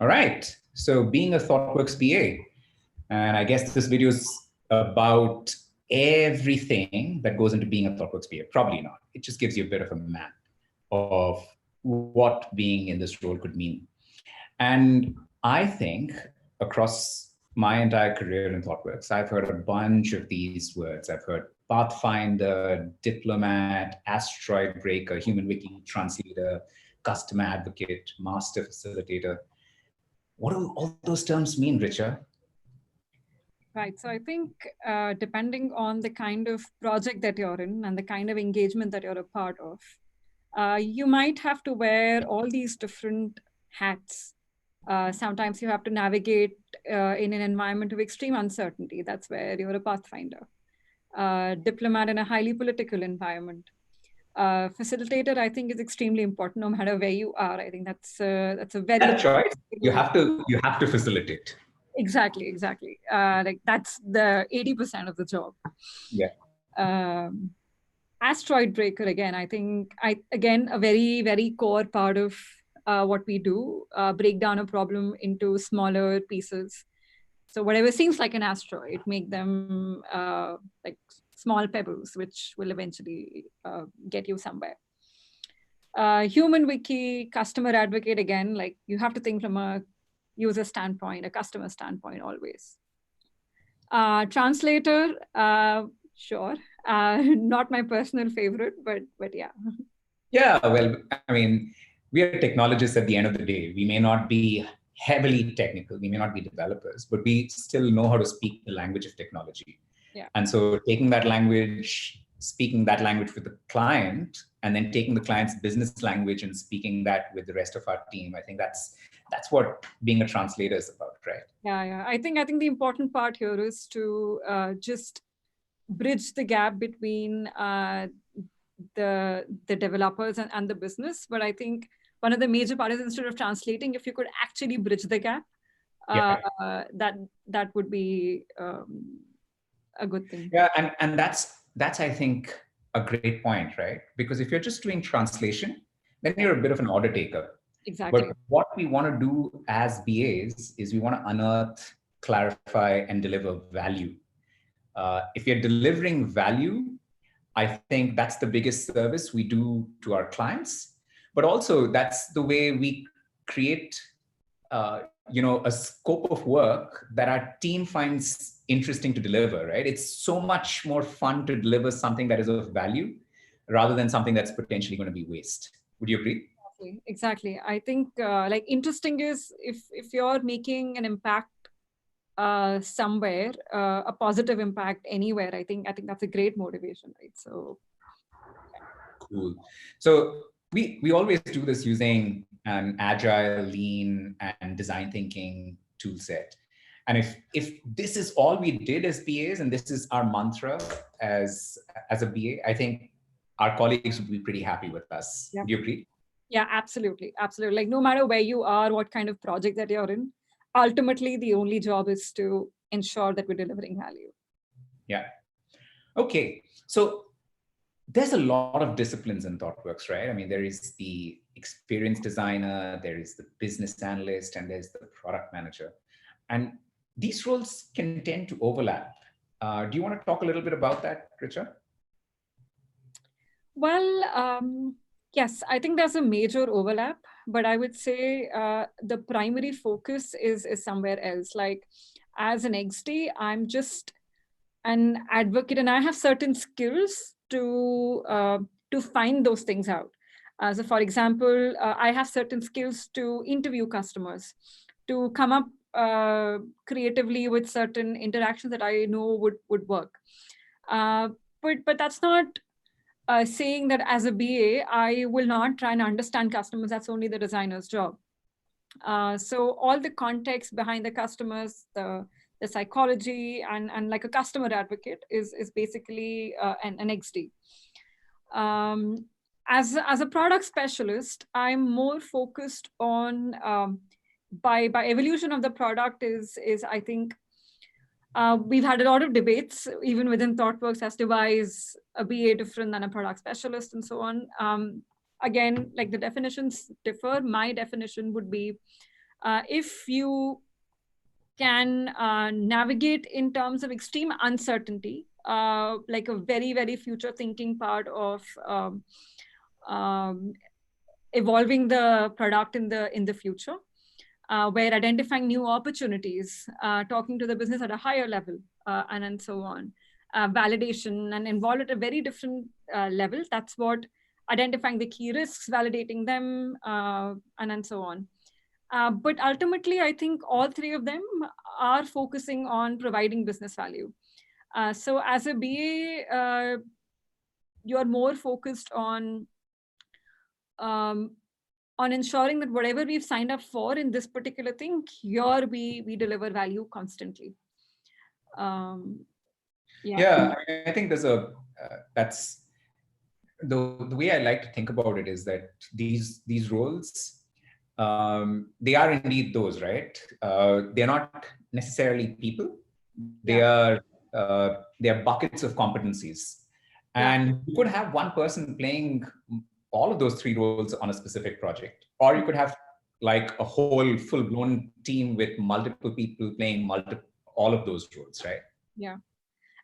All right. So being a ThoughtWorks BA, and I guess this video is about everything that goes into being a ThoughtWorks BA. Probably not. It just gives you a bit of a map of what being in this role could mean. And I think across my entire career in ThoughtWorks, I've heard a bunch of these words. I've heard pathfinder, diplomat, asteroid breaker, human wiki translator, customer advocate, master facilitator. What do all those terms mean, Richa? Right. So I think depending on the kind of project that you're in and the kind of engagement that you're a part of, you might have to wear all these different hats. Sometimes you have to navigate in an environment of extreme uncertainty. That's where you're a pathfinder. Diplomat in a highly political environment. Facilitator, I think, is extremely important no matter where you are. I think that's a very That choice. You have to facilitate. Exactly. Like that's the 80% of the job. Yeah. Asteroid breaker, again, I think a very, very core part of what we do, break down a problem into smaller pieces. So whatever seems like an asteroid, make them like small pebbles, which will eventually get you somewhere. Human wiki, customer advocate, again, like you have to think from a user standpoint, a customer standpoint always. Translator, sure. Not my personal favorite, but yeah. Yeah, well, I mean, we are technologists at the end of the day. We may not be heavily technical, we may not be developers, but we still know how to speak the language of technology. Yeah. And so taking that language, speaking that language with the client, and then taking the client's business language and speaking that with the rest of our team, I think that's what being a translator is about, right? Yeah. I think the important part here is to just bridge the gap between the developers and the business. But I think one of the major parts is, instead of translating, if you could actually bridge the gap, that would be a good thing. Yeah, and that's I think a great point, right? Because if you're just doing translation, then you're a bit of an order taker. Exactly. But what we want to do as BAs is we want to unearth, clarify, and deliver value. If you're delivering value, I think that's the biggest service we do to our clients. But also, that's the way we create a scope of work that our team finds interesting to deliver, right? It's so much more fun to deliver something that is of value rather than something that's potentially going to be waste. Would you agree? Exactly. I think like interesting is if you're making an impact somewhere, a positive impact anywhere, I think that's a great motivation, right? So cool. So we always do this using an agile, lean, and design thinking tool set. And if this is all we did as BAs and this is our mantra as a BA, I think our colleagues would be pretty happy with us. Yeah. Do you agree? Yeah, absolutely. Like no matter where you are, what kind of project that you're in, ultimately the only job is to ensure that we're delivering value. Yeah. Okay. So there's a lot of disciplines in ThoughtWorks, right? I mean, there is the experience designer, there is the business analyst, and there's the product manager. And these roles can tend to overlap. Do you want to talk a little bit about that, Richa? Well, yes, I think there's a major overlap, but I would say the primary focus is somewhere else. Like as an XD, I'm just an advocate and I have certain skills to find those things out. So for example, I have certain skills to interview customers, to come up creatively with certain interactions that I know would work. But that's not saying that as a BA, I will not try and understand customers. That's only the designer's job. So all the context behind the customers, the psychology, and like a customer advocate is basically an XD. As a product specialist, I'm more focused on by evolution of the product is I think we've had a lot of debates even within ThoughtWorks as to why is a BA different than a product specialist and so on. Again, like the definitions differ. My definition would be If you can navigate in terms of extreme uncertainty, like a very, very future thinking part of evolving the product in the future, where identifying new opportunities, talking to the business at a higher level, and so on, validation and involved at a very different level. That's what identifying the key risks, validating them, and so on. But ultimately, I think all three of them are focusing on providing business value. So as a BA, you're more focused on ensuring that whatever we've signed up for in this particular thing, here we deliver value constantly. Yeah, I think there's a that's the way I like to think about it is that these roles, they are indeed those, right? They're not necessarily people. They are buckets of competencies, and you could have one person playing all of those three roles on a specific project, or you could have like a whole full-blown team with multiple people playing all of those roles, right? Yeah.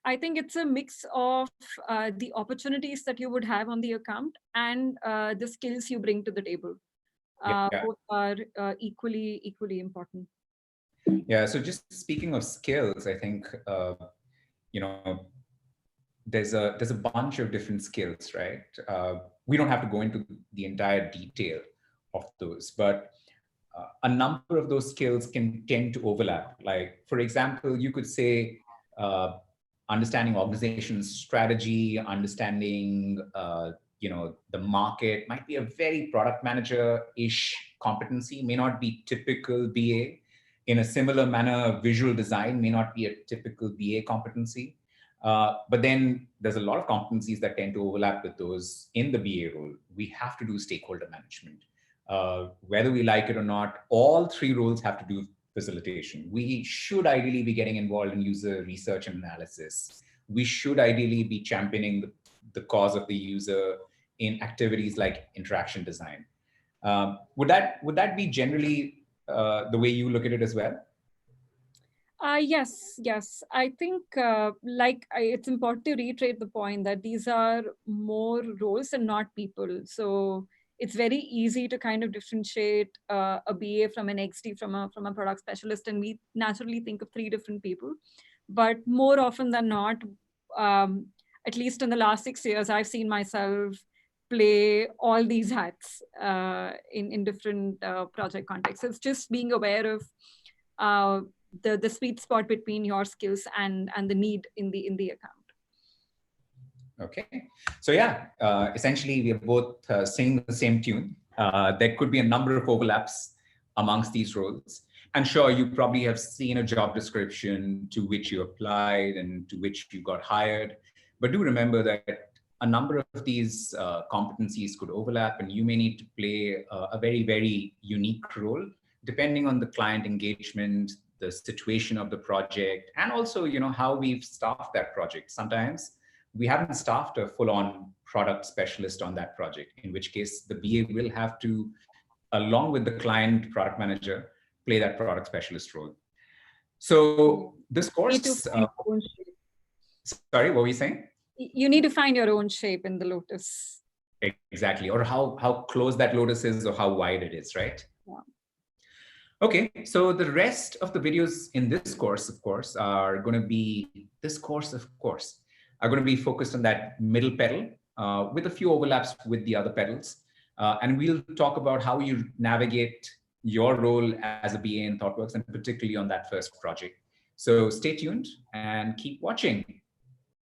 I think it's a mix of the opportunities that you would have on the account and the skills you bring to the table. Both are equally important. Yeah. So just speaking of skills, I think there's a bunch of different skills, right? We don't have to go into the entire detail of those, but a number of those skills can tend to overlap. Like, for example, you could say understanding organization strategy, understanding the market might be a very product manager-ish competency, may not be typical BA. In a similar manner, visual design may not be a typical BA competency. But then there's a lot of competencies that tend to overlap with those in the BA role. We have to do stakeholder management. Whether we like it or not, all three roles have to do facilitation. We should ideally be getting involved in user research and analysis. We should ideally be championing the cause of the user in activities like interaction design. Would that be generally the way you look at it as well? Yes. I think it's important to reiterate the point that these are more roles and not people. So it's very easy to kind of differentiate a BA from an XD from a product specialist, and we naturally think of three different people. But more often than not, at least in the last 6 years, I've seen myself play all these hats in different project contexts. It's just being aware of the sweet spot between your skills and the need in the account. Okay, so yeah, essentially we are both singing the same tune. There could be a number of overlaps amongst these roles. And sure, you probably have seen a job description to which you applied and to which you got hired. But do remember that a number of these competencies could overlap, and you may need to play a very, very unique role depending on the client engagement, the situation of the project, and also how we've staffed that project. Sometimes we haven't staffed a full-on product specialist on that project, in which case the BA will have to, along with the client product manager, play that product specialist role. So this course, sorry, what were you saying? You need to find your own shape in the lotus. Exactly, or how close that lotus is, or how wide it is, right? Yeah. Okay, so the rest of the videos in this course, of course, are going to be focused on that middle pedal with a few overlaps with the other pedals. And we'll talk about how you navigate your role as a BA in ThoughtWorks, and particularly on that first project. So stay tuned and keep watching.